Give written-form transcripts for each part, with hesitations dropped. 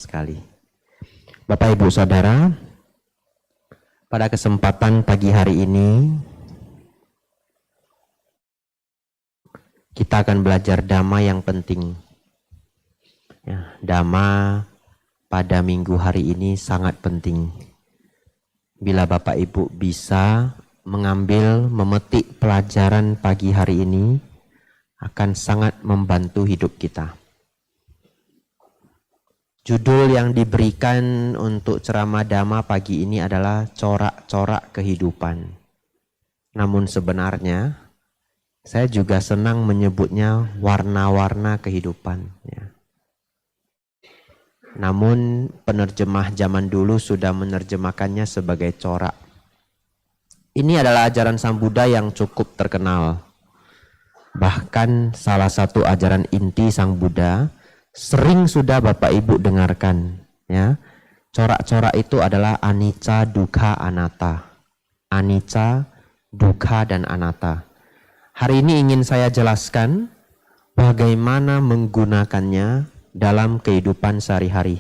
sekali. Bapak Ibu Saudara, pada kesempatan pagi hari ini kita akan belajar dhamma yang penting. Ya, dhamma pada minggu hari ini sangat penting. Bila Bapak Ibu bisa mengambil, memetik pelajaran pagi hari ini, akan sangat membantu hidup kita. Judul yang diberikan untuk ceramah dhamma pagi ini adalah corak-corak kehidupan. Namun sebenarnya saya juga senang menyebutnya warna-warna kehidupan. Ya. Namun penerjemah zaman dulu sudah menerjemahkannya sebagai corak. Ini adalah ajaran Sang Buddha yang cukup terkenal. Bahkan salah satu ajaran inti Sang Buddha sering sudah Bapak Ibu dengarkan, ya. Corak-corak itu adalah anicca, dukkha, anatta. Anicca, dukkha, dan anatta. Hari ini ingin saya jelaskan bagaimana menggunakannya dalam kehidupan sehari-hari.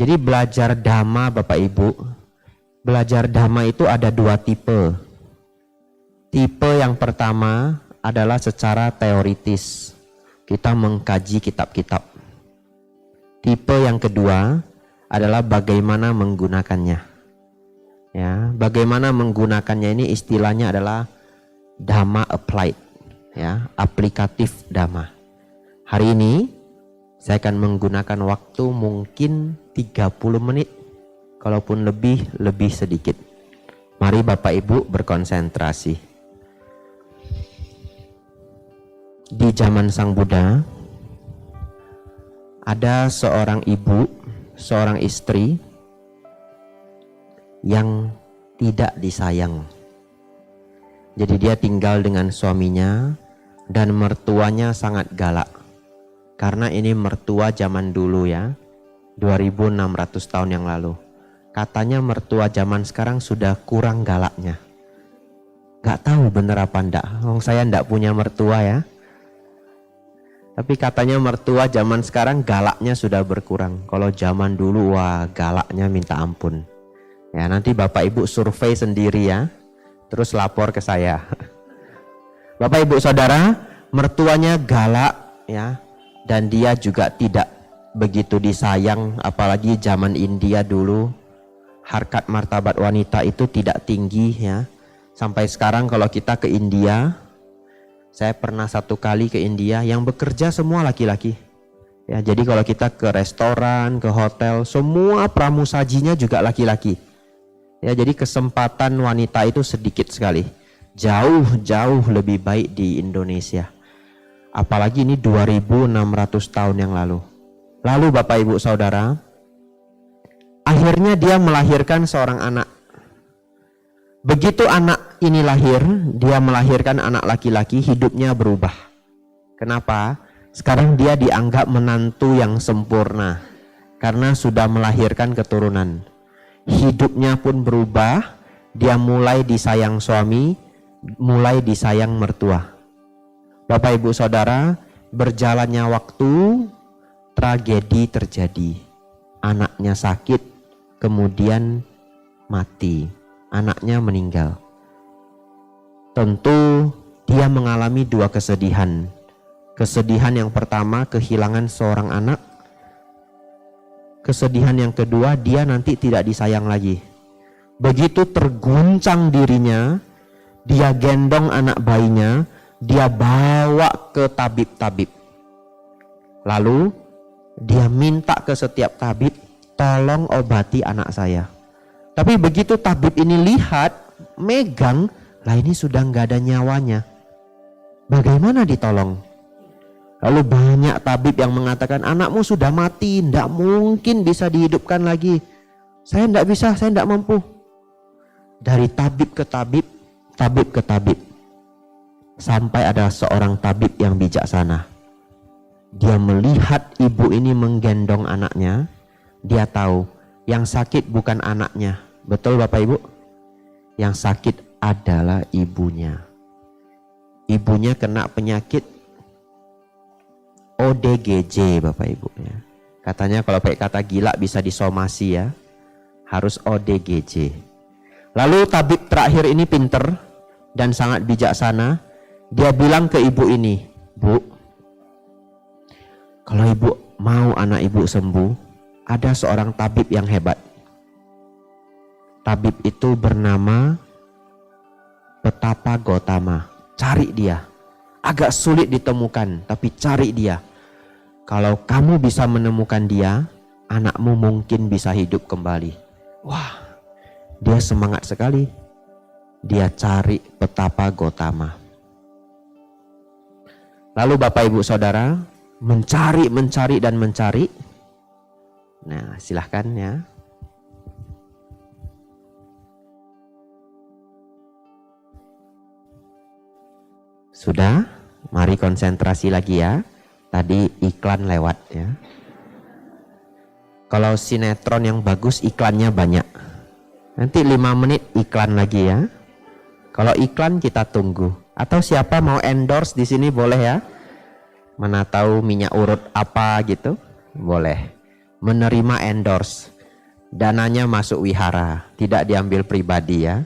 Jadi belajar dhamma Bapak Ibu, belajar dhamma itu ada dua tipe. Tipe yang pertama adalah secara teoritis. Kita mengkaji kitab-kitab. Tipe yang kedua adalah bagaimana menggunakannya. Ya, bagaimana menggunakannya ini istilahnya adalah dhamma applied, ya, aplikatif dhamma. Hari ini saya akan menggunakan waktu mungkin 30 menit, kalaupun lebih sedikit. Mari Bapak Ibu berkonsentrasi. Di zaman Sang Buddha, ada seorang ibu, seorang istri yang tidak disayang. Jadi dia tinggal dengan suaminya dan mertuanya sangat galak. Karena ini mertua zaman dulu ya, 2600 tahun yang lalu. Katanya mertua zaman sekarang sudah kurang galaknya. Gak tahu bener apa enggak, saya enggak punya mertua ya. Tapi katanya mertua zaman sekarang galaknya sudah berkurang. Kalau zaman dulu wah galaknya minta ampun. Ya nanti Bapak Ibu survei sendiri ya. Terus lapor ke saya. Bapak Ibu Saudara, mertuanya galak ya. Dan dia juga tidak begitu disayang. Apalagi zaman India dulu. Harkat martabat wanita itu tidak tinggi ya. Sampai sekarang kalau kita ke India, saya pernah satu kali ke India yang bekerja semua laki-laki. Ya, jadi kalau kita ke restoran, ke hotel, semua pramusajinya juga laki-laki. Ya, jadi kesempatan wanita itu sedikit sekali. Jauh lebih baik di Indonesia. Apalagi ini 2600 tahun yang lalu. Lalu Bapak Ibu Saudara, akhirnya dia melahirkan seorang anak. Begitu anak ini lahir, dia melahirkan anak laki-laki, hidupnya berubah. Kenapa? Sekarang dia dianggap menantu yang sempurna karena sudah melahirkan keturunan. Hidupnya pun berubah, dia mulai disayang suami, mulai disayang mertua. Bapak Ibu Saudara, berjalannya waktu, tragedi terjadi. Anaknya sakit, kemudian mati. Anaknya meninggal. Tentu dia mengalami dua kesedihan. Kesedihan yang pertama kehilangan seorang anak. Kesedihan yang kedua dia nanti tidak disayang lagi. Begitu terguncang dirinya, dia gendong anak bayinya, dia bawa ke tabib-tabib. Lalu dia minta ke setiap tabib, tolong obati anak saya. Tapi begitu tabib ini lihat, megang, lah ini sudah nggak ada nyawanya. Bagaimana ditolong? Lalu banyak tabib yang mengatakan anakmu sudah mati, tidak mungkin bisa dihidupkan lagi. Saya tidak bisa, saya tidak mampu. Dari tabib ke tabib ke tabib. Sampai ada seorang tabib yang bijaksana. Dia melihat ibu ini menggendong anaknya, dia tahu yang sakit bukan anaknya. Betul Bapak Ibu? Yang sakit adalah ibunya. Ibunya kena penyakit ODGJ Bapak Ibu ya. Katanya kalau pakai kata gila bisa disomasi ya. Harus ODGJ. Lalu tabib terakhir ini pinter dan sangat bijaksana. Dia bilang ke ibu ini, Bu, kalau ibu mau anak ibu sembuh, ada seorang tabib yang hebat. Tabib itu bernama Petapa Gotama. Cari dia. Agak sulit ditemukan, tapi cari dia. Kalau kamu bisa menemukan dia, anakmu mungkin bisa hidup kembali. Wah, dia semangat sekali. Dia cari Petapa Gotama. Lalu Bapak Ibu Saudara mencari dan mencari. Nah, silahkan ya. Sudah, mari konsentrasi lagi ya. Tadi iklan lewat ya. Kalau sinetron yang bagus iklannya banyak. Nanti 5 menit iklan lagi ya. Kalau iklan kita tunggu. Atau siapa mau endorse di sini boleh ya. Mana tahu minyak urut apa gitu, boleh. Menerima endorse. Dananya masuk wihara, tidak diambil pribadi ya.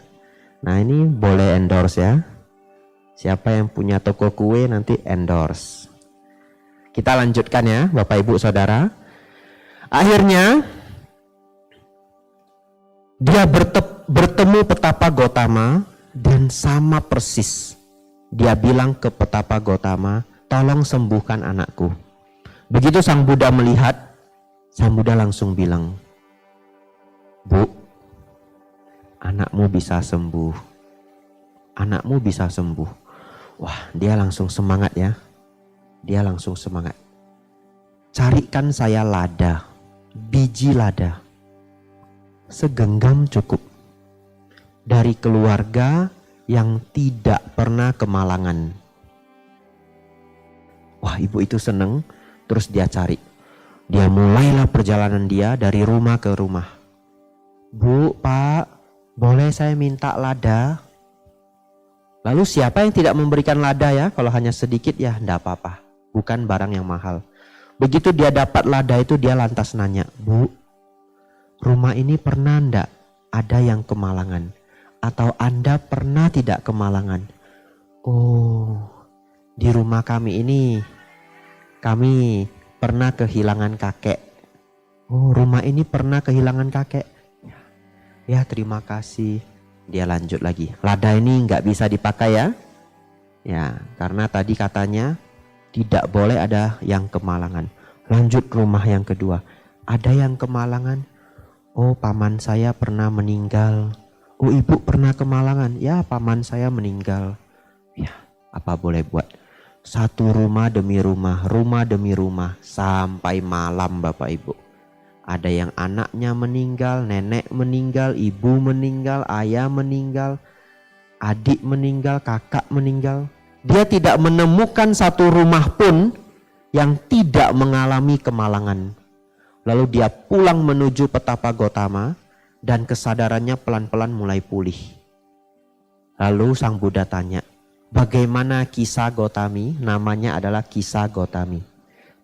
Nah ini boleh endorse ya. Siapa yang punya toko kue nanti endorse. Kita lanjutkan ya Bapak Ibu Saudara. Akhirnya dia bertemu Petapa Gotama dan sama persis. Dia bilang ke Petapa Gotama, tolong sembuhkan anakku. Begitu Sang Buddha melihat, Sang Buddha langsung bilang, Bu, anakmu bisa sembuh. Anakmu bisa sembuh. Wah, dia langsung semangat ya. Dia langsung semangat. Carikan saya lada. Biji lada segenggam cukup dari keluarga yang tidak pernah kemalangan. Wah, ibu itu seneng. Terus dia cari. Dia mulailah perjalanan dia dari rumah ke rumah. Bu, Pak, boleh saya minta lada? Lalu siapa yang tidak memberikan lada ya? Kalau hanya sedikit ya enggak apa-apa. Bukan barang yang mahal. Begitu dia dapat lada itu dia lantas nanya, Bu, rumah ini pernah enggak ada yang kemalangan? Atau Anda pernah tidak kemalangan? Oh, di rumah kami ini, kami pernah kehilangan kakek. Oh, rumah ini pernah kehilangan kakek. Ya, terima kasih. Dia lanjut lagi. Lada ini enggak bisa dipakai ya? Ya, karena tadi katanya tidak boleh ada yang kemalangan. Lanjut rumah yang kedua. Ada yang kemalangan? Oh, paman saya pernah meninggal. Oh, ibu pernah kemalangan? Ya, paman saya meninggal. Ya, apa boleh buat? Satu rumah demi rumah demi rumah. Sampai malam Bapak Ibu. Ada yang anaknya meninggal, nenek meninggal, ibu meninggal, ayah meninggal, adik meninggal, kakak meninggal. Dia tidak menemukan satu rumah pun yang tidak mengalami kemalangan. Lalu dia pulang menuju Petapa Gotama dan kesadarannya pelan-pelan mulai pulih. Lalu Sang Buddha tanya, bagaimana kisah Gotami? Namanya adalah kisah Gotami.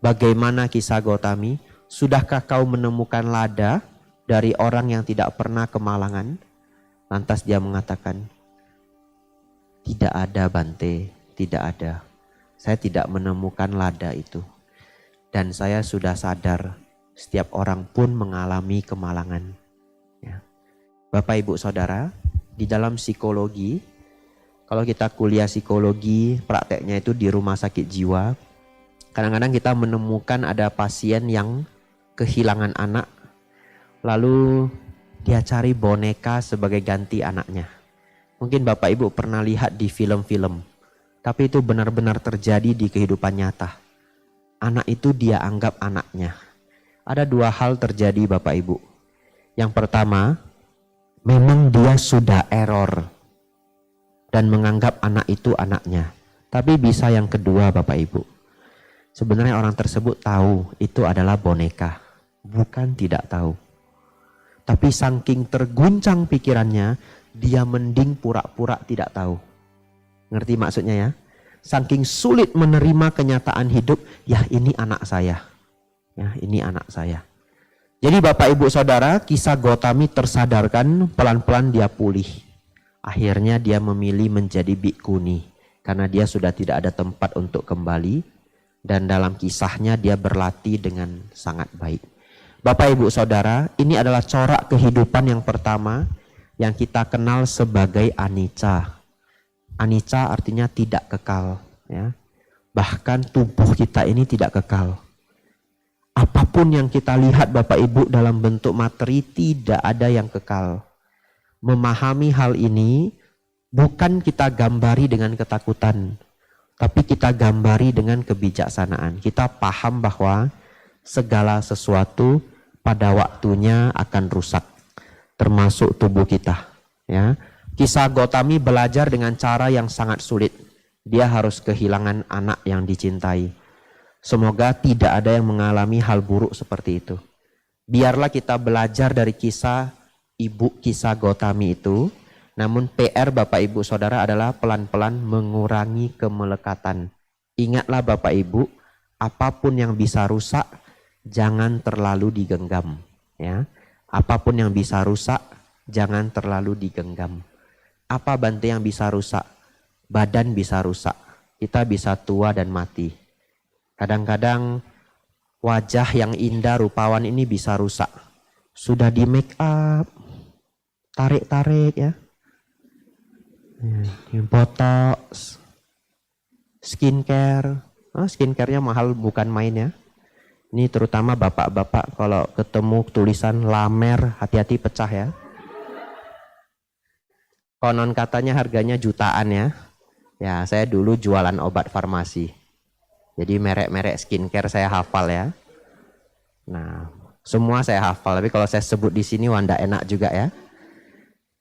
Bagaimana kisah Gotami? Sudahkah kau menemukan lada dari orang yang tidak pernah kemalangan? Lantas dia mengatakan, tidak ada Bante. Tidak ada. Saya tidak menemukan lada itu. Dan saya sudah sadar setiap orang pun mengalami kemalangan. Ya. Bapak Ibu Saudara, di dalam psikologi, kalau kita kuliah psikologi, prakteknya itu di rumah sakit jiwa, kadang-kadang kita menemukan ada pasien yang kehilangan anak, lalu dia cari boneka sebagai ganti anaknya. Mungkin Bapak Ibu pernah lihat di film-film. Tapi itu benar-benar terjadi di kehidupan nyata. Anak itu dia anggap anaknya. Ada dua hal terjadi Bapak Ibu. Yang pertama, memang dia sudah error dan menganggap anak itu anaknya. Tapi bisa yang kedua Bapak Ibu. Sebenarnya orang tersebut tahu itu adalah boneka. Bukan tidak tahu. Tapi saking terguncang pikirannya, dia mending pura-pura tidak tahu. Ngerti maksudnya ya? Saking sulit menerima kenyataan hidup, ya ini anak saya. Ya, ini anak saya. Jadi Bapak Ibu Saudara, kisah Gotami tersadarkan, pelan-pelan dia pulih. Akhirnya dia memilih menjadi bikuni karena dia sudah tidak ada tempat untuk kembali, dan dalam kisahnya dia berlatih dengan sangat baik. Bapak Ibu Saudara, ini adalah corak kehidupan yang pertama yang kita kenal sebagai anicca. Anicca artinya tidak kekal, ya. Bahkan tubuh kita ini tidak kekal. Apapun yang kita lihat Bapak Ibu dalam bentuk materi, tidak ada yang kekal. Memahami hal ini bukan kita gambari dengan ketakutan, tapi kita gambari dengan kebijaksanaan. Kita paham bahwa segala sesuatu pada waktunya akan rusak, termasuk tubuh kita. Ya, kisah Gotami belajar dengan cara yang sangat sulit. Dia harus kehilangan anak yang dicintai. Semoga tidak ada yang mengalami hal buruk seperti itu. Biarlah kita belajar dari kisah kisah Gotami itu. Namun PR Bapak Ibu Saudara adalah pelan-pelan mengurangi kemelekatan. Ingatlah Bapak Ibu, apapun yang bisa rusak, jangan terlalu digenggam. Ya, apapun yang bisa rusak, jangan terlalu digenggam. Apa Bante yang bisa rusak? Badan bisa rusak. Kita bisa tua dan mati. Kadang-kadang wajah yang indah rupawan ini bisa rusak. Sudah di make up, tarik-tarik ya. Botox, skincare. Skincare-nya mahal bukan main ya. Ini terutama bapak-bapak kalau ketemu tulisan Lamer, hati-hati pecah ya. Konon katanya harganya jutaan ya. Ya, saya dulu jualan obat farmasi. Jadi merek-merek skincare saya hafal ya. Nah, semua saya hafal. Tapi kalau saya sebut di sini wanda enak juga ya.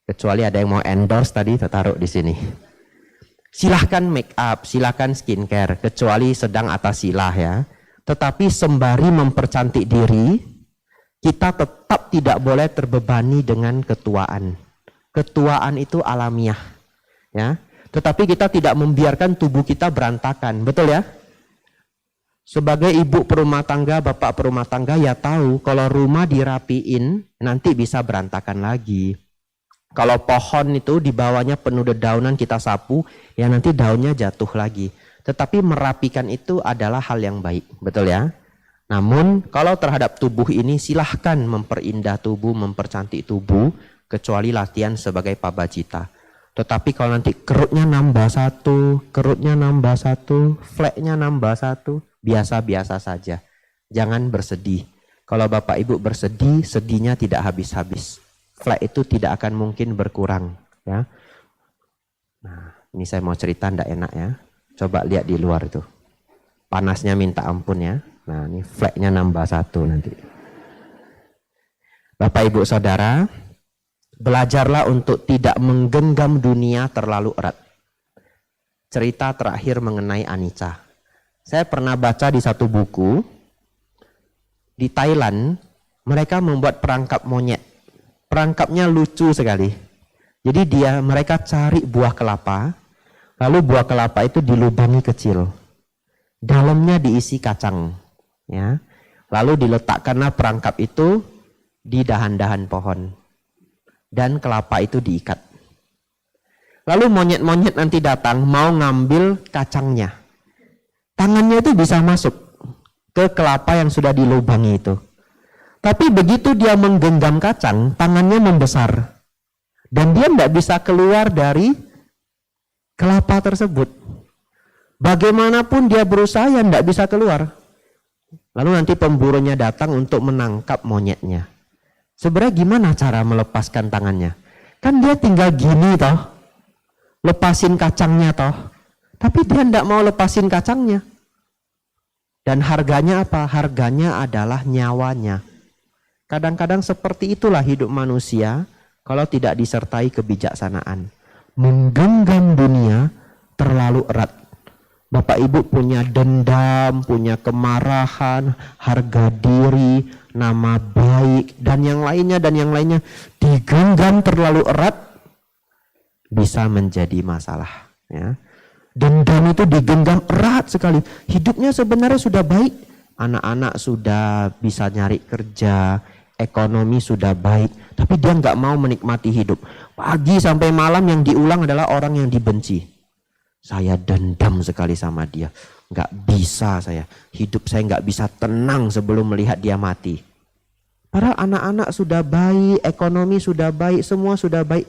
Kecuali ada yang mau endorse tadi, taruh di sini. Silahkan make up, silahkan skincare. Kecuali sedang atas silah ya. Tetapi sembari mempercantik diri, kita tetap tidak boleh terbebani dengan ketuaan. Ketuaan itu alamiah. Ya. Tetapi kita tidak membiarkan tubuh kita berantakan. Betul ya? Sebagai ibu perumah tangga, bapak perumah tangga ya tahu kalau rumah dirapiin nanti bisa berantakan lagi. Kalau pohon itu di bawahnya penuh dedaunan kita sapu, ya nanti daunnya jatuh lagi. Tetapi merapikan itu adalah hal yang baik, betul ya? Namun kalau terhadap tubuh ini silahkan memperindah tubuh, mempercantik tubuh, kecuali latihan sebagai pabacita. Tetapi kalau nanti kerutnya nambah satu, fleknya nambah satu, biasa-biasa saja. Jangan bersedih. Kalau Bapak Ibu bersedih, sedihnya tidak habis-habis. Flek itu tidak akan mungkin berkurang. Ya. Nah, ini saya mau cerita ndak enak ya. Coba lihat di luar itu. Panasnya minta ampun ya. Nah, ini fleknya nambah satu nanti. Bapak Ibu Saudara, belajarlah untuk tidak menggenggam dunia terlalu erat. Cerita terakhir mengenai anicca. Saya pernah baca di satu buku, di Thailand, mereka membuat perangkap monyet. Perangkapnya lucu sekali. Jadi mereka cari buah kelapa, lalu buah kelapa itu dilubangi kecil. Dalamnya diisi kacang. Ya. Lalu diletakkanlah perangkap itu di dahan-dahan pohon. Dan kelapa itu diikat. Lalu monyet-monyet nanti datang mau ngambil kacangnya. Tangannya itu bisa masuk ke kelapa yang sudah dilubangi itu. Tapi begitu dia menggenggam kacang, tangannya membesar. Dan dia tidak bisa keluar dari kelapa tersebut. Bagaimanapun dia berusaha, ya tidak bisa keluar. Lalu nanti pemburunya datang untuk menangkap monyetnya. Sebenarnya gimana cara melepaskan tangannya? Kan dia tinggal gini toh. Lepasin kacangnya toh. Tapi dia tidak mau lepasin kacangnya. Dan harganya apa? Harganya adalah nyawanya. Kadang-kadang seperti itulah hidup manusia kalau tidak disertai kebijaksanaan. Menggenggam dunia terlalu erat. Bapak Ibu punya dendam, punya kemarahan, harga diri, nama baik, dan yang lainnya, digenggam terlalu erat, bisa menjadi masalah. Ya. Dendam itu digenggam erat sekali. Hidupnya sebenarnya sudah baik, Anak-anak sudah bisa nyari kerja, ekonomi sudah baik, tapi dia nggak mau menikmati hidup. Pagi sampai malam yang diulang adalah orang yang dibenci. Saya dendam sekali sama dia. Nggak bisa saya, hidup saya nggak bisa tenang sebelum melihat dia mati. Padahal anak-anak sudah baik, ekonomi sudah baik, semua sudah baik.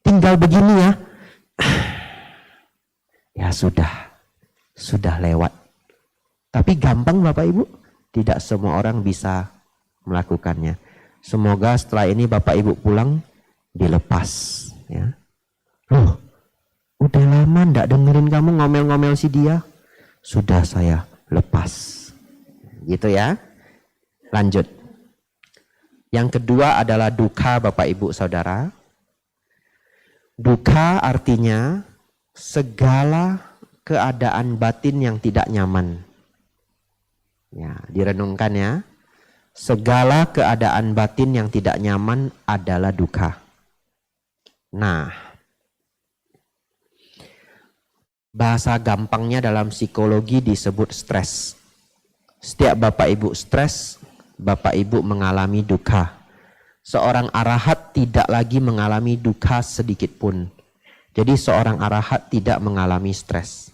Tinggal begini ya. Ya sudah lewat. Tapi gampang Bapak Ibu? Tidak semua orang bisa melakukannya. Semoga setelah ini Bapak Ibu pulang dilepas. Ya. Loh, udah lama ndak dengerin kamu ngomel-ngomel si dia. Sudah saya lepas. Gitu ya. Lanjut. Yang kedua adalah duka Bapak Ibu Saudara. Duka artinya segala keadaan batin yang tidak nyaman. Ya, direnungkan ya. Segala keadaan batin yang tidak nyaman adalah duka. Nah, bahasa gampangnya dalam psikologi disebut stres. Setiap Bapak Ibu stres, Bapak Ibu mengalami duka. Seorang arahat tidak lagi mengalami duka sedikit pun. Jadi seorang arahat tidak mengalami stres.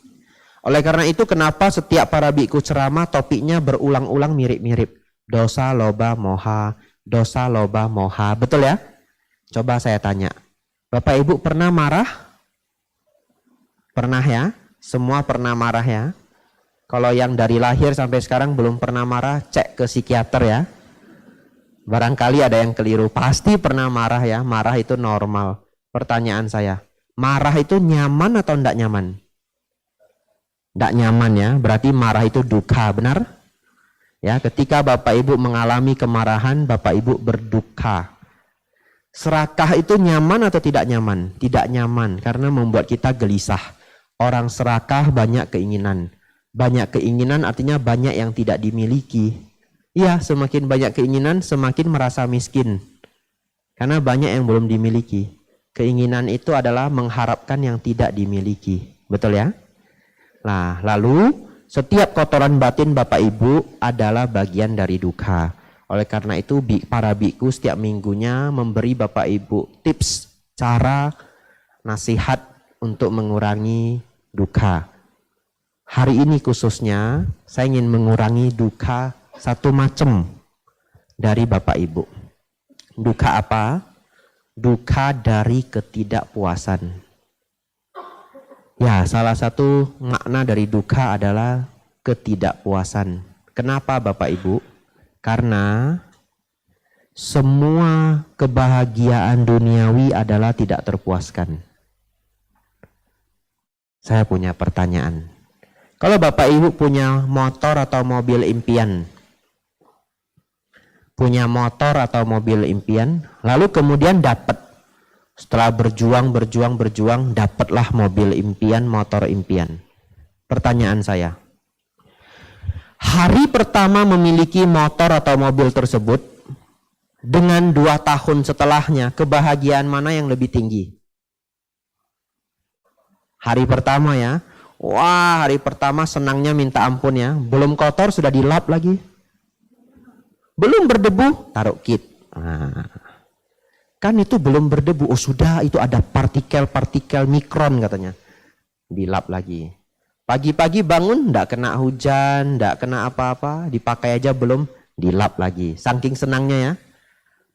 Oleh karena itu kenapa setiap para biku ceramah topiknya berulang-ulang mirip-mirip. Dosa, loba, moha, dosa, loba, moha. Betul ya? Coba saya tanya. Bapak Ibu pernah marah? Pernah ya? Semua pernah marah ya? Kalau yang dari lahir sampai sekarang belum pernah marah, cek ke psikiater ya. Barangkali ada yang keliru. Pasti pernah marah ya. Marah itu normal. Pertanyaan saya, marah itu nyaman atau tidak nyaman? Tidak nyaman ya. Berarti marah itu duka, benar? Ya, ketika Bapak Ibu mengalami kemarahan, Bapak Ibu berduka. Serakah itu nyaman atau tidak nyaman? Tidak nyaman karena membuat kita gelisah. Orang serakah banyak keinginan. Banyak keinginan artinya banyak yang tidak dimiliki. Iya, semakin banyak keinginan semakin merasa miskin. Karena banyak yang belum dimiliki. Keinginan itu adalah mengharapkan yang tidak dimiliki. Betul ya? Nah, lalu setiap kotoran batin Bapak Ibu adalah bagian dari duka. Oleh karena itu para biku setiap minggunya memberi Bapak Ibu tips, cara, nasihat untuk mengurangi duka. Hari ini khususnya saya ingin mengurangi duka satu macam dari Bapak Ibu. Duka apa? Duka dari ketidakpuasan. Ya, salah satu makna dari duka adalah ketidakpuasan. Kenapa Bapak Ibu? Karena semua kebahagiaan duniawi adalah tidak terpuaskan. Saya punya pertanyaan. Kalau Bapak Ibu punya motor atau mobil impian, lalu kemudian dapat, setelah berjuang, dapatlah mobil impian, motor impian. Pertanyaan saya, hari pertama memiliki motor atau mobil tersebut, dengan 2 tahun setelahnya, kebahagiaan mana yang lebih tinggi? Hari pertama ya. Wah, hari pertama senangnya minta ampun ya. Belum kotor sudah dilap lagi. Belum berdebu, taruh kit. Nah, kan itu belum berdebu. Oh sudah, itu ada partikel-partikel mikron katanya. Dilap lagi. Pagi-pagi bangun, enggak kena hujan, enggak kena apa-apa. Dipakai aja belum, dilap lagi. Saking senangnya ya.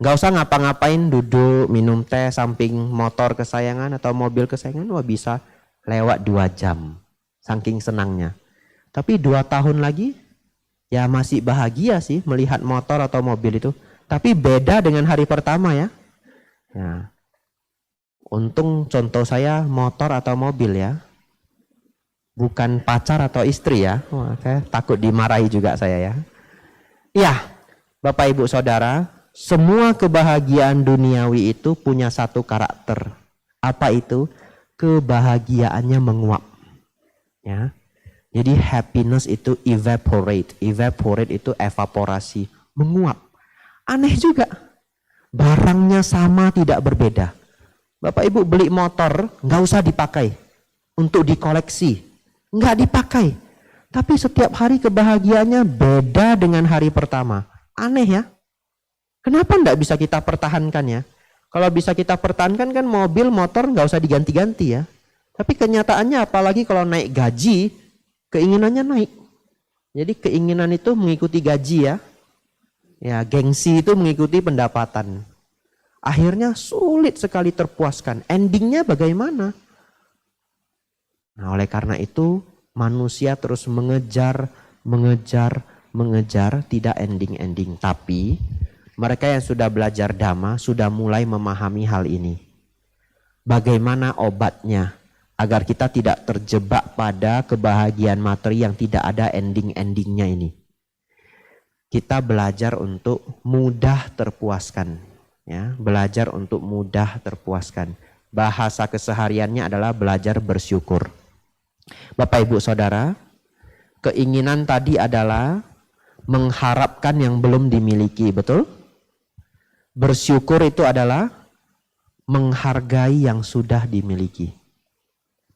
Enggak usah ngapa-ngapain, duduk, minum teh, samping motor kesayangan atau mobil kesayangan. Wah bisa lewat 2 jam. Saking senangnya. Tapi 2 tahun lagi, ya masih bahagia sih melihat motor atau mobil itu. Tapi beda dengan hari pertama ya. Ya. Untung contoh saya motor atau mobil ya. Bukan pacar atau istri ya. Wah, saya takut dimarahi juga saya ya. Iya, Bapak Ibu Saudara, semua kebahagiaan duniawi itu punya satu karakter. Apa itu? Kebahagiaannya menguap. Ya. Jadi happiness itu evaporate itu evaporasi, menguap. Aneh juga. Barangnya sama tidak berbeda. Bapak Ibu beli motor, nggak usah dipakai. Untuk dikoleksi, nggak dipakai. Tapi setiap hari kebahagiaannya beda dengan hari pertama. Aneh ya. Kenapa enggak bisa kita pertahankan ya? Kalau bisa kita pertahankan kan mobil, motor nggak usah diganti-ganti ya. Tapi kenyataannya apalagi kalau naik gaji, keinginannya naik. Jadi keinginan itu mengikuti gaji ya. Ya, gengsi itu mengikuti pendapatan. Akhirnya sulit sekali terpuaskan. Endingnya bagaimana? Nah, oleh karena itu manusia terus mengejar, tidak ending-ending. Tapi mereka yang sudah belajar Dhamma sudah mulai memahami hal ini. Bagaimana obatnya agar kita tidak terjebak pada kebahagiaan materi yang tidak ada ending-endingnya ini. Kita belajar untuk mudah terpuaskan. Ya, belajar untuk mudah terpuaskan. Bahasa kesehariannya adalah belajar bersyukur. Bapak Ibu Saudara, keinginan tadi adalah mengharapkan yang belum dimiliki, betul? Bersyukur itu adalah menghargai yang sudah dimiliki.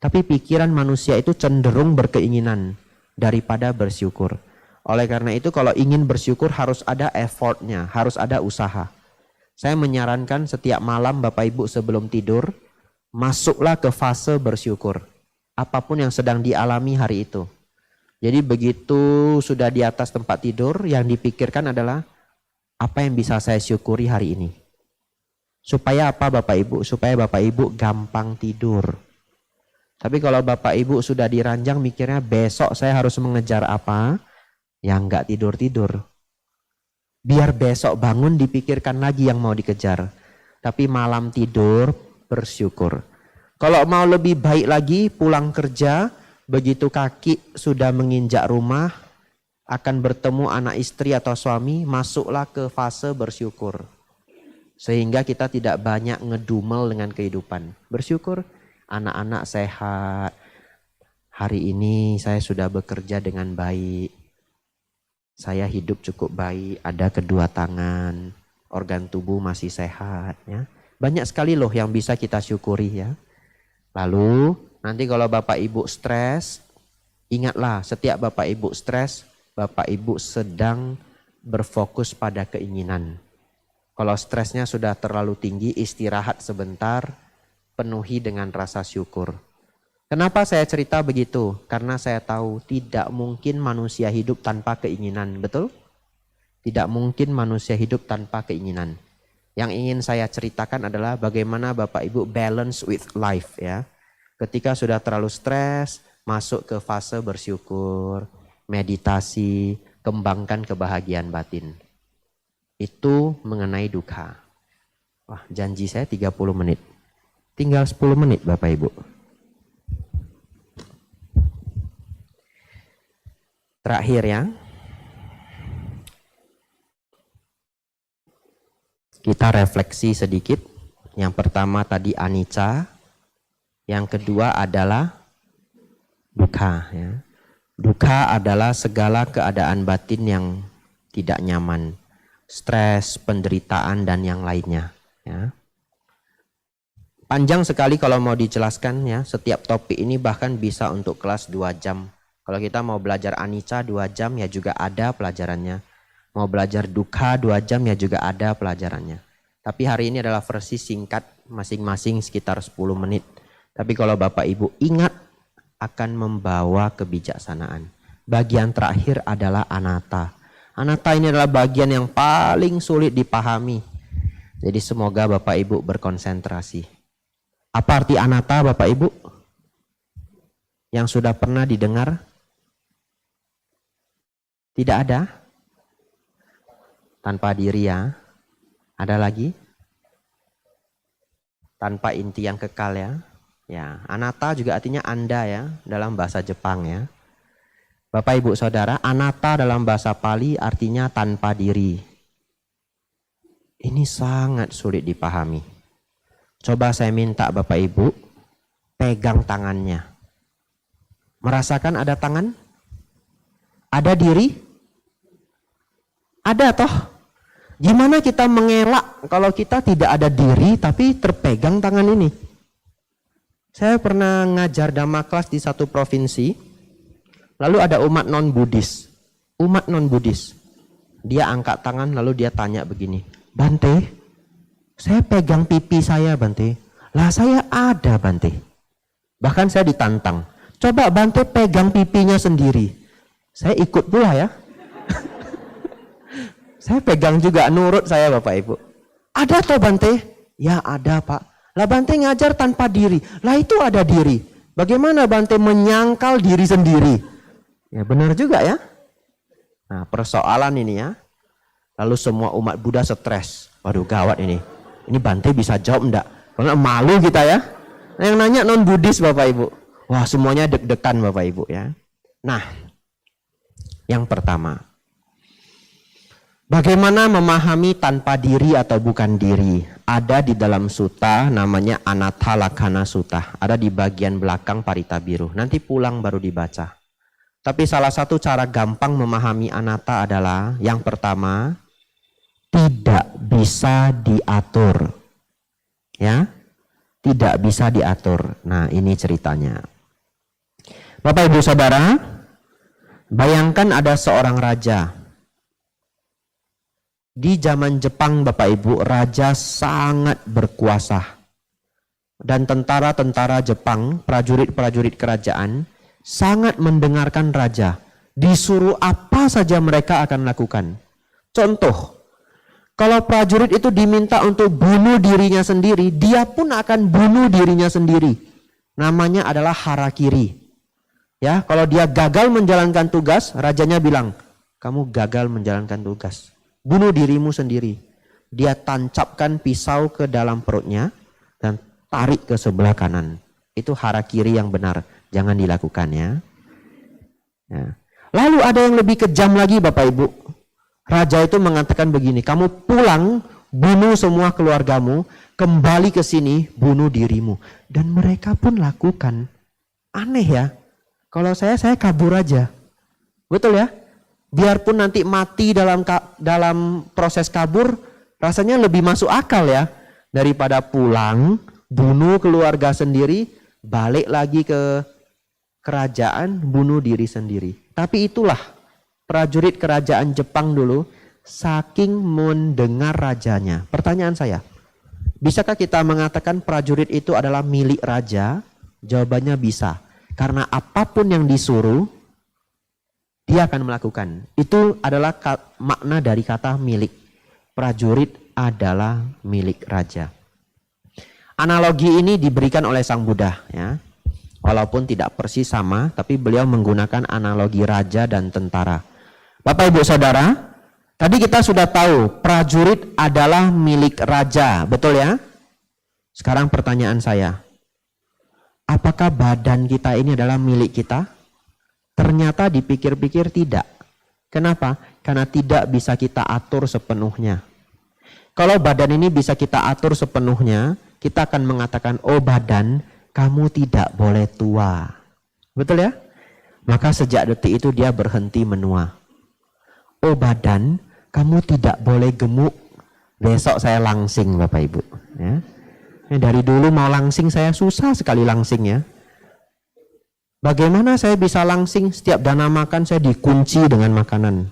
Tapi pikiran manusia itu cenderung berkeinginan daripada bersyukur. Oleh karena itu kalau ingin bersyukur harus ada effortnya, harus ada usaha. Saya menyarankan setiap malam Bapak Ibu sebelum tidur, masuklah ke fase bersyukur. Apapun yang sedang dialami hari itu. Jadi begitu sudah di atas tempat tidur, yang dipikirkan adalah apa yang bisa saya syukuri hari ini. Supaya apa Bapak Ibu? Supaya Bapak Ibu gampang tidur. Tapi kalau Bapak Ibu sudah diranjang mikirnya besok saya harus mengejar apa, ya enggak tidur-tidur. Biar besok bangun dipikirkan lagi yang mau dikejar. Tapi malam tidur bersyukur. Kalau mau lebih baik lagi pulang kerja, begitu kaki sudah menginjak rumah, akan bertemu anak istri atau suami, masuklah ke fase bersyukur. Sehingga kita tidak banyak ngedumel dengan kehidupan. Bersyukur anak-anak sehat. Hari ini saya sudah bekerja dengan baik. Saya hidup cukup baik, ada kedua tangan, organ tubuh masih sehat. Ya. Banyak sekali loh yang bisa kita syukuri ya. Lalu nanti kalau Bapak Ibu stres, ingatlah setiap Bapak Ibu stres, Bapak Ibu sedang berfokus pada keinginan. Kalau stresnya sudah terlalu tinggi, istirahat sebentar, penuhi dengan rasa syukur. Kenapa saya cerita begitu? Karena saya tahu tidak mungkin manusia hidup tanpa keinginan, betul? Tidak mungkin manusia hidup tanpa keinginan. Yang ingin saya ceritakan adalah bagaimana Bapak Ibu balance with life ya. Ketika sudah terlalu stres, masuk ke fase bersyukur, meditasi, kembangkan kebahagiaan batin. Itu mengenai dukkha. Wah, janji saya 30 menit. Tinggal 10 menit Bapak Ibu. Terakhir ya. Kita refleksi sedikit. Yang pertama tadi anicca. Yang kedua adalah dukkha ya. Dukkha adalah segala keadaan batin yang tidak nyaman. Stres, penderitaan dan yang lainnya ya. Panjang sekali kalau mau dijelaskan ya. Setiap topik ini bahkan bisa untuk kelas 2 jam. Kalau kita mau belajar anicca 2 jam ya juga ada pelajarannya. Mau belajar dukkha 2 jam ya juga ada pelajarannya. Tapi hari ini adalah versi singkat masing-masing sekitar 10 menit. Tapi kalau Bapak Ibu ingat akan membawa kebijaksanaan. Bagian terakhir adalah anatta. Anatta ini adalah bagian yang paling sulit dipahami. Jadi semoga Bapak Ibu berkonsentrasi. Apa arti anatta Bapak Ibu? Yang sudah pernah didengar? Tidak ada? Tanpa diri ya. Ada lagi? Tanpa inti yang kekal ya. Ya, anatta juga artinya Anda ya dalam bahasa Jepang ya. Bapak Ibu Saudara, anatta dalam bahasa Pali artinya tanpa diri. Ini sangat sulit dipahami. Coba saya minta Bapak Ibu pegang tangannya. Merasakan ada tangan? Ada diri? Ada toh? Gimana kita mengelak kalau kita tidak ada diri tapi terpegang tangan ini? Saya pernah ngajar Dhamma kelas di satu provinsi. Lalu ada umat non-Buddhis. Umat non-Buddhis. Dia angkat tangan lalu dia tanya begini, Bante, saya pegang pipi saya Bante. Lah saya ada Bante. Bahkan saya ditantang, coba Bante pegang pipinya sendiri. Saya ikut pula ya. Saya pegang juga, nurut saya Bapak Ibu. Ada toh Bante? Ya ada Pak. Lah Bante ngajar tanpa diri. Lah itu ada diri. Bagaimana Bante menyangkal diri sendiri? Ya benar juga ya. Nah persoalan ini ya. Lalu semua umat Buddha stres. Waduh gawat ini. Ini Bante bisa jawab enggak? Karena malu kita ya. Nah, yang nanya non Buddhis Bapak Ibu. Wah semuanya deg-degan Bapak Ibu ya. Nah yang pertama. Bagaimana memahami tanpa diri atau bukan diri? Ada di dalam sutta namanya Anatta Lakkhana Sutta. Ada di bagian belakang Parita Biru. Nanti pulang baru dibaca. Tapi salah satu cara gampang memahami anatta adalah yang pertama, tidak bisa diatur. Ya, tidak bisa diatur. Nah, ini ceritanya. Bapak Ibu Saudara, bayangkan ada seorang raja. Di zaman Jepang Bapak Ibu, raja sangat berkuasa. Dan tentara-tentara Jepang, prajurit-prajurit kerajaan, sangat mendengarkan raja. Disuruh apa saja mereka akan lakukan. Contoh, kalau prajurit itu diminta untuk bunuh dirinya sendiri, dia pun akan bunuh dirinya sendiri. Namanya adalah harakiri. Ya, kalau dia gagal menjalankan tugas, rajanya bilang, kamu gagal menjalankan tugas. Bunuh dirimu sendiri. Dia tancapkan pisau ke dalam perutnya dan tarik ke sebelah kanan. Itu harakiri yang benar. Jangan dilakukan ya. Lalu ada yang lebih kejam lagi Bapak Ibu. Raja itu mengatakan begini, kamu pulang, bunuh semua keluargamu, kembali ke sini, bunuh dirimu. Dan mereka pun lakukan. Aneh ya. Kalau saya kabur aja. Betul ya? Biarpun nanti mati dalam proses kabur, rasanya lebih masuk akal ya. Daripada pulang, bunuh keluarga sendiri, balik lagi ke kerajaan, bunuh diri sendiri. Tapi itulah prajurit kerajaan Jepang dulu, saking mendengar rajanya. Pertanyaan saya, bisakah kita mengatakan prajurit itu adalah milik raja? Jawabannya bisa. Karena apapun yang disuruh, dia akan melakukan. Itu adalah makna dari kata milik. Prajurit adalah milik raja. Analogi ini diberikan oleh Sang Buddha ya. Walaupun tidak persis sama, tapi beliau menggunakan analogi raja dan tentara. Bapak Ibu Saudara, tadi kita sudah tahu prajurit adalah milik raja, betul ya? Sekarang pertanyaan saya, apakah badan kita ini adalah milik kita? Ternyata dipikir-pikir tidak. Kenapa? Karena tidak bisa kita atur sepenuhnya. Kalau badan ini bisa kita atur sepenuhnya, kita akan mengatakan, oh badan, kamu tidak boleh tua. Betul ya? Maka sejak detik itu dia berhenti menua. Oh badan, kamu tidak boleh gemuk. Besok saya langsing Bapak Ibu. Ya. Dari dulu mau langsing saya susah sekali langsing ya. Bagaimana saya bisa langsing? Setiap dana makan saya dikunci dengan makanan.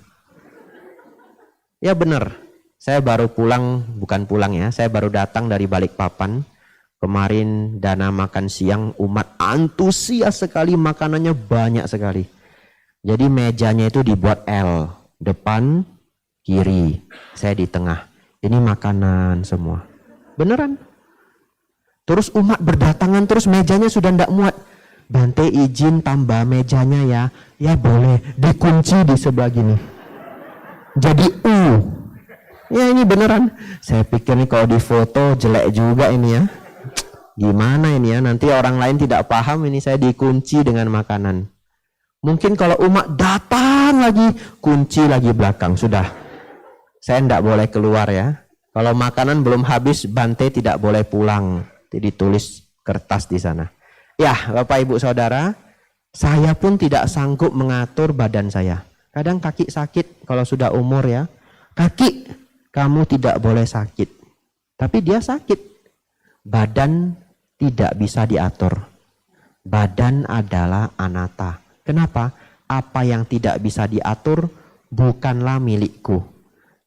Ya benar. Saya baru pulang, bukan pulang ya. Saya baru datang dari Balikpapan. Kemarin dana makan siang umat antusias sekali, makanannya banyak sekali. Jadi mejanya itu dibuat L, depan, kiri, saya di tengah. Ini makanan semua. Beneran. Terus umat berdatangan terus mejanya sudah tidak muat. Bante izin tambah mejanya ya. Ya boleh, dikunci di sebelah gini. Jadi U. Ya ini beneran. Saya pikir nih kalau di foto jelek juga ini ya. Gimana ini ya, nanti orang lain tidak paham ini saya dikunci dengan makanan. Mungkin kalau umat datang lagi, kunci lagi belakang, sudah. Saya tidak boleh keluar ya. Kalau makanan belum habis, Bante tidak boleh pulang. Ditulis kertas di sana. Ya Bapak Ibu Saudara, saya pun tidak sanggup mengatur badan saya. Kadang kaki sakit kalau sudah umur ya. Kaki, kamu tidak boleh sakit. Tapi dia sakit. Badan tidak bisa diatur. Badan adalah anatta. Kenapa? apa yang tidak bisa diatur bukanlah milikku.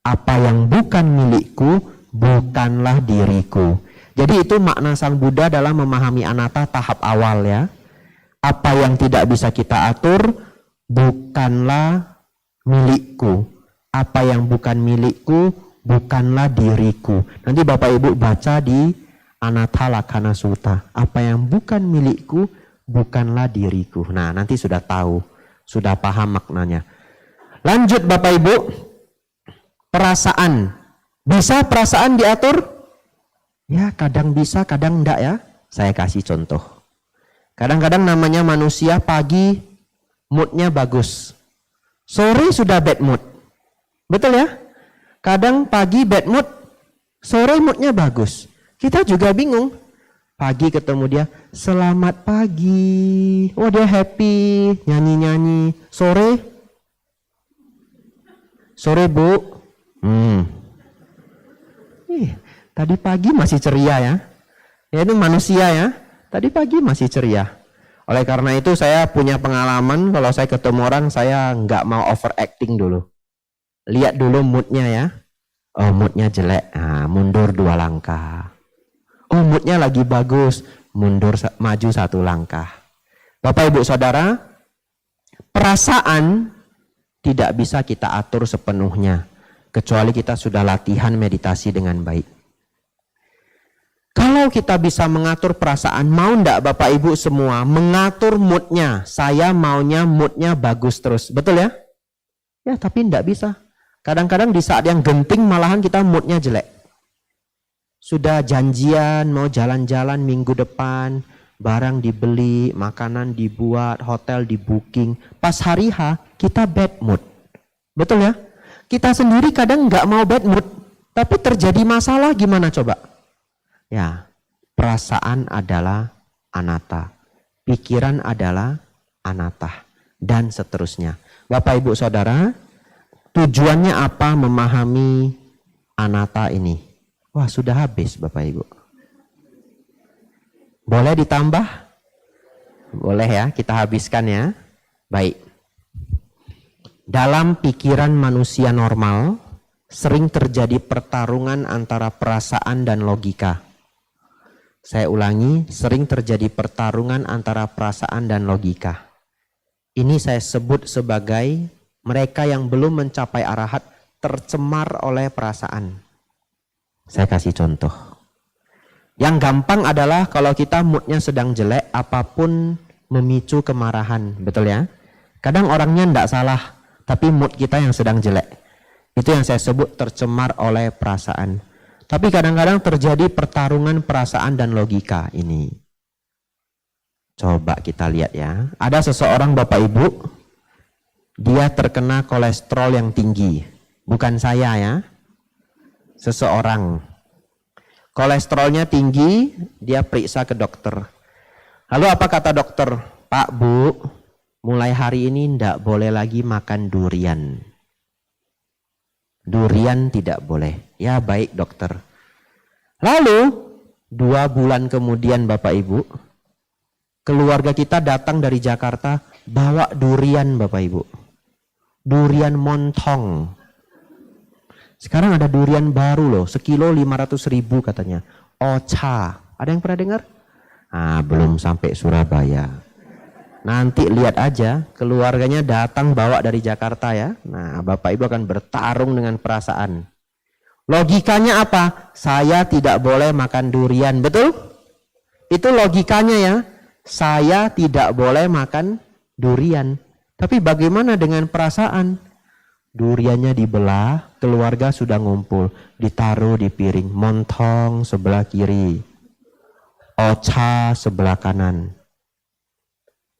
Apa yang bukan milikku bukanlah diriku. Jadi itu makna Sang Buddha dalam memahami anatta tahap awal ya. Apa yang tidak bisa kita atur bukanlah milikku. Apa yang bukan milikku bukanlah diriku. Nanti Bapak Ibu baca di Anatta Lakkhana Sutta. Apa yang bukan milikku bukanlah diriku. Nah, nanti sudah tahu, sudah paham maknanya. Lanjut Bapak Ibu. Perasaan. Bisa perasaan diatur? Ya, kadang bisa, kadang enggak ya. Saya kasih contoh. Kadang-kadang namanya manusia pagi moodnya bagus. Sore sudah bad mood. Betul ya? Kadang pagi bad mood, sore moodnya bagus. Kita juga bingung. Pagi ketemu dia, selamat pagi. Oh dia happy, nyanyi-nyanyi. Sore Bu. Tadi pagi masih ceria ya. Ya itu manusia ya. Tadi pagi masih ceria. Oleh karena itu saya punya pengalaman kalau saya ketemu orang saya nggak mau overacting dulu. Lihat dulu moodnya ya. Oh moodnya jelek, nah, mundur 2 langkah. Oh moodnya lagi bagus, maju 1 langkah. Bapak Ibu Saudara, perasaan tidak bisa kita atur sepenuhnya. Kecuali kita sudah latihan meditasi dengan baik. Kalau kita bisa mengatur perasaan, mau enggak Bapak Ibu semua mengatur moodnya? Saya maunya moodnya bagus terus, betul ya? Ya tapi enggak bisa. Kadang-kadang di saat yang genting malahan kita moodnya jelek. Sudah janjian mau jalan-jalan minggu depan, barang dibeli, makanan dibuat, hotel di booking. Pas hari H kita bad mood. Betul ya? Kita sendiri kadang nggak mau bad mood, tapi terjadi masalah gimana coba? Ya, perasaan adalah anatta, pikiran adalah anatta, dan seterusnya. Bapak Ibu Saudara, tujuannya apa memahami anatta ini? Wah sudah habis Bapak Ibu. Boleh ditambah? Boleh ya, kita habiskan ya. Baik. Dalam pikiran manusia normal, sering terjadi pertarungan antara perasaan dan logika. Saya ulangi, sering terjadi pertarungan antara perasaan dan logika. Ini saya sebut sebagai mereka yang belum mencapai arahat tercemar oleh perasaan. Saya kasih contoh. Yang gampang adalah kalau kita moodnya sedang jelek, apapun memicu kemarahan. Betul ya? Kadang orangnya tidak salah, tapi mood kita yang sedang jelek. Itu yang saya sebut tercemar oleh perasaan. Tapi kadang-kadang terjadi pertarungan perasaan dan logika ini. Coba kita lihat ya. Ada seseorang Bapak Ibu, dia terkena kolesterol yang tinggi. Bukan saya ya. Seseorang kolesterolnya tinggi, dia periksa ke dokter. Lalu apa kata dokter? Pak Bu, mulai hari ini tidak boleh lagi makan durian. Durian tidak boleh. Ya baik dokter. Lalu 2 bulan kemudian Bapak Ibu, keluarga kita datang dari Jakarta bawa durian Bapak Ibu. Durian montong. Sekarang ada durian baru loh, sekilo 500.000 katanya. Ocha, ada yang pernah dengar? Belum sampai Surabaya. Nanti lihat aja, keluarganya datang bawa dari Jakarta ya. Nah, Bapak Ibu akan bertarung dengan perasaan. Logikanya apa? Saya tidak boleh makan durian, betul? Itu logikanya ya. Saya tidak boleh makan durian. Tapi bagaimana dengan perasaan? Duriannya dibelah, keluarga sudah ngumpul, ditaruh di piring, montong sebelah kiri, ocha sebelah kanan.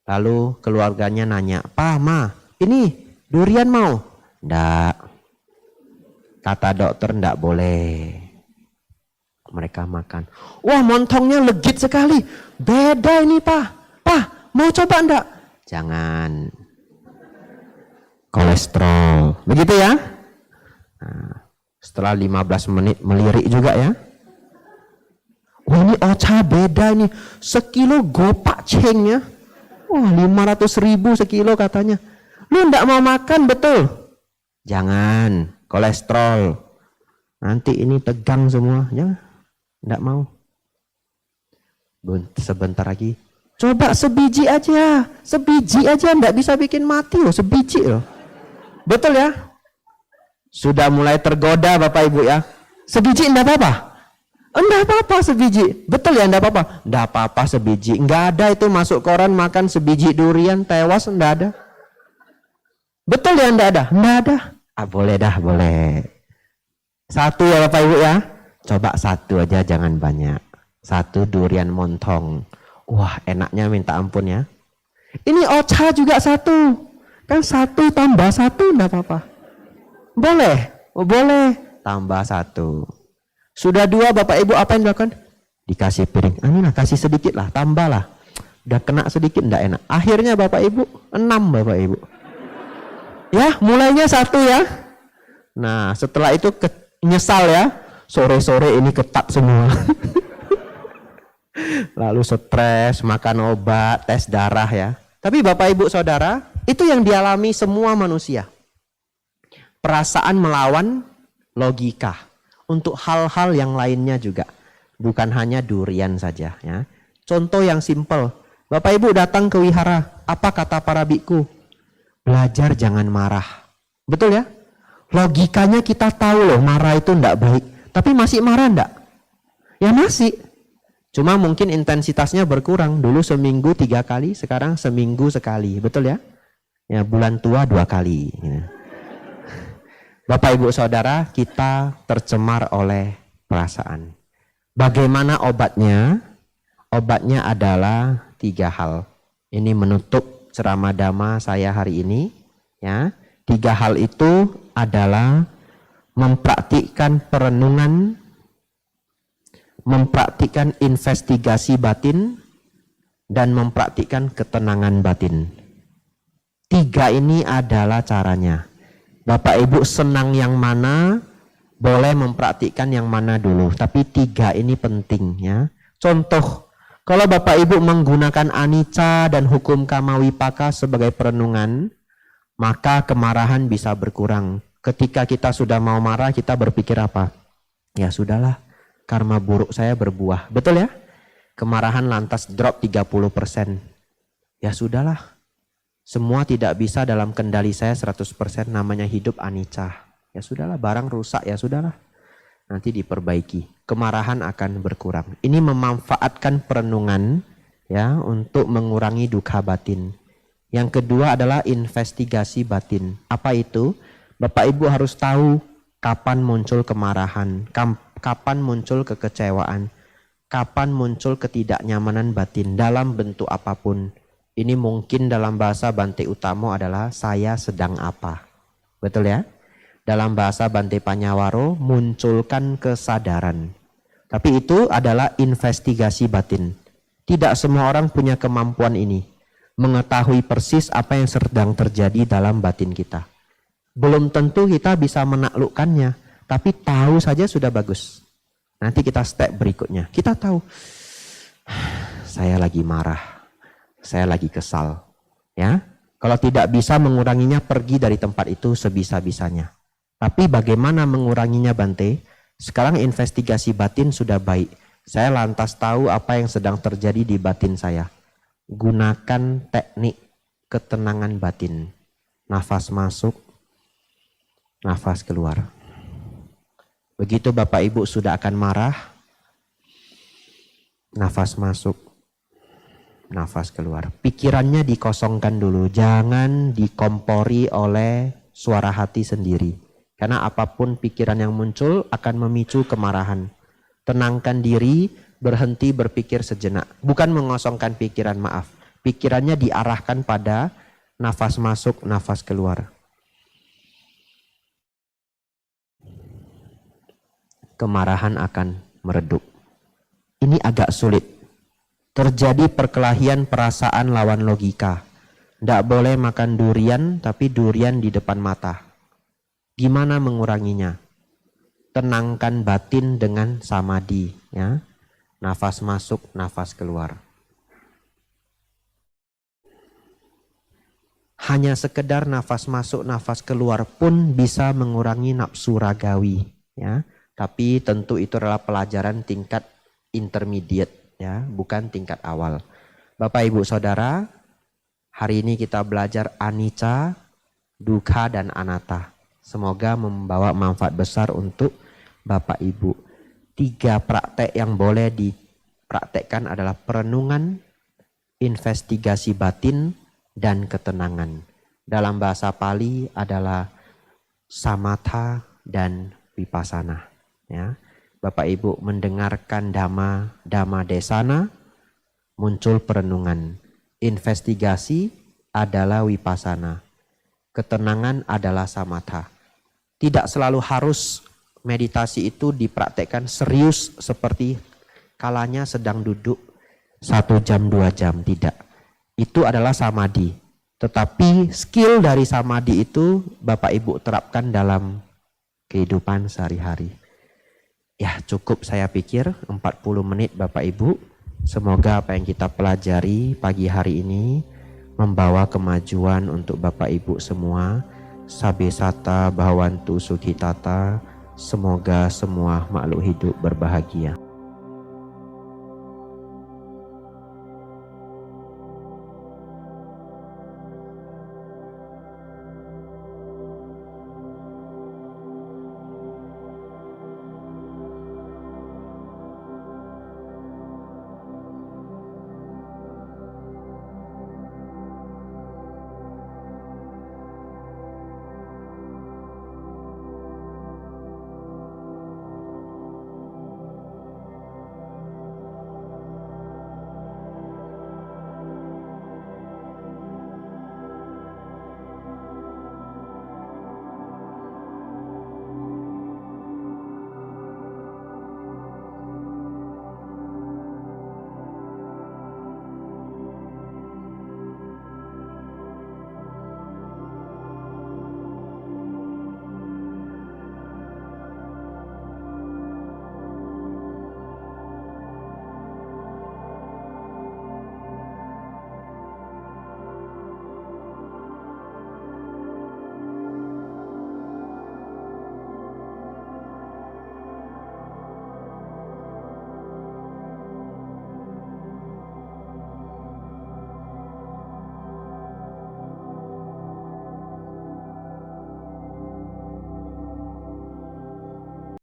Lalu keluarganya nanya, "Pa, Ma, ini durian mau?" "Ndak." Kata dokter, "Ndak boleh." Mereka makan. "Wah, montongnya legit sekali. Beda ini, Pa. Pa, mau coba ndak?" "Jangan. Kolesterol." Begitu ya. Nah, setelah 15 menit melirik juga ya. "Wah, ini ocha beda ini. Sekilo gopak cengnya. Wah, 500.000 sekilo katanya." Lu ndak mau makan, betul? Jangan, kolesterol. Nanti ini tegang semua, jangan. Ndak mau. Sebentar lagi. Coba sebiji aja, ndak bisa bikin mati loh, sebiji loh. Betul ya? Sudah mulai tergoda Bapak Ibu ya. Sebiji ndak apa-apa? Enggak apa-apa sebiji. Betul ya, enggak apa-apa? Enggak apa-apa sebiji. Enggak ada itu masuk koran makan sebiji durian tewas, enggak ada. Betul ya, enggak ada? Enggak ada. Ah, boleh dah, boleh. Satu ya Bapak Ibu ya. Coba satu aja, jangan banyak. Satu durian montong. Wah, enaknya minta ampun ya. Ini ocha juga satu. Kan satu tambah satu enggak apa-apa. Boleh? Oh, boleh. Tambah satu. Sudah dua Bapak Ibu, apa yang dilakukan? Dikasih piring. Inilah, kasih sedikit lah, tambah lah. Udah kena sedikit, enggak enak. Akhirnya Bapak Ibu, 6 Bapak Ibu. Ya, mulainya satu ya. Nah, setelah itu nyesal ya. Sore-sore ini ketat semua. Lalu stres, makan obat, tes darah ya. Tapi Bapak Ibu Saudara, itu yang dialami semua manusia. Perasaan melawan logika. Untuk hal-hal yang lainnya juga. Bukan hanya durian saja ya. Contoh yang simpel. Bapak Ibu datang ke wihara. Apa kata para biku? Belajar jangan marah. Betul ya? Logikanya kita tahu loh marah itu enggak baik. Tapi masih marah enggak? Ya masih. Cuma mungkin intensitasnya berkurang. Dulu seminggu 3 kali, sekarang seminggu sekali. Betul ya? Ya bulan tua 2 kali. Ya. Bapak Ibu Saudara, kita tercemar oleh perasaan. Bagaimana obatnya? Obatnya adalah 3 hal. Ini menutup ceramah dhamma saya hari ini. Ya, 3 hal itu adalah mempraktikkan perenungan, mempraktikkan investigasi batin, dan mempraktikkan ketenangan batin. 3 ini adalah caranya. Bapak Ibu senang yang mana, boleh mempraktikkan yang mana dulu. Tapi 3 ini penting ya. Contoh, kalau Bapak Ibu menggunakan anicca dan hukum kama wipaka sebagai perenungan, maka kemarahan bisa berkurang. Ketika kita sudah mau marah, kita berpikir apa? Ya sudahlah, karma buruk saya berbuah. Betul ya? Kemarahan lantas drop 30%. Ya sudahlah. Semua tidak bisa dalam kendali saya 100%, namanya hidup anicca. Ya sudahlah, barang rusak ya sudahlah. Nanti diperbaiki. Kemarahan akan berkurang. Ini memanfaatkan perenungan ya untuk mengurangi duka batin. Yang kedua adalah investigasi batin. Apa itu? Bapak Ibu harus tahu kapan muncul kemarahan, kapan muncul kekecewaan, kapan muncul ketidaknyamanan batin dalam bentuk apapun. Ini mungkin dalam bahasa Bante Utamo adalah saya sedang apa. Betul ya? Dalam bahasa Bante Panyawaro, munculkan kesadaran. Tapi itu adalah investigasi batin. Tidak semua orang punya kemampuan ini. Mengetahui persis apa yang sedang terjadi dalam batin kita. Belum tentu kita bisa menaklukkannya. Tapi tahu saja sudah bagus. Nanti kita step berikutnya. Kita tahu, saya lagi marah. Saya lagi kesal, ya. Kalau tidak bisa menguranginya, pergi dari tempat itu sebisa-bisanya. Tapi bagaimana menguranginya Bante? Sekarang investigasi batin sudah baik. Saya lantas tahu apa yang sedang terjadi di batin saya. Gunakan teknik ketenangan batin. Nafas masuk, nafas keluar. Begitu Bapak Ibu sudah akan marah, nafas masuk, nafas keluar. Pikirannya dikosongkan dulu. Jangan dikompori oleh suara hati sendiri. Karena apapun pikiran yang muncul akan memicu kemarahan. Tenangkan diri, berhenti berpikir sejenak. Bukan mengosongkan pikiran, maaf. Pikirannya diarahkan pada nafas masuk, nafas keluar. Kemarahan akan meredup. Ini agak sulit. Terjadi perkelahian perasaan lawan logika. Tidak boleh makan durian, tapi durian di depan mata. Gimana menguranginya? Tenangkan batin dengan samadhi. Ya. Nafas masuk, nafas keluar. Hanya sekedar nafas masuk, nafas keluar pun bisa mengurangi nafsu ragawi, ya. Tapi tentu itu adalah pelajaran tingkat intermediate, ya, bukan tingkat awal. Bapak Ibu Saudara, hari ini kita belajar anicca, dukkha dan anatta. Semoga membawa manfaat besar untuk Bapak Ibu. 3 praktek yang boleh dipraktekkan adalah perenungan, investigasi batin, dan ketenangan. Dalam bahasa Pali adalah samatha dan vipassana. Ya. Bapak Ibu mendengarkan dhamma desana, muncul perenungan. Investigasi adalah vipassana. Ketenangan adalah samatha. Tidak selalu harus meditasi itu dipraktekkan serius seperti kalanya sedang duduk 1 jam 2 jam, tidak. Itu adalah samadhi. Tetapi skill dari samadhi itu Bapak Ibu terapkan dalam kehidupan sehari-hari. Ya, cukup saya pikir 40 menit Bapak Ibu. Semoga apa yang kita pelajari pagi hari ini membawa kemajuan untuk Bapak Ibu semua. Sabe sata bhavantu sukhitata. Semoga semua makhluk hidup berbahagia.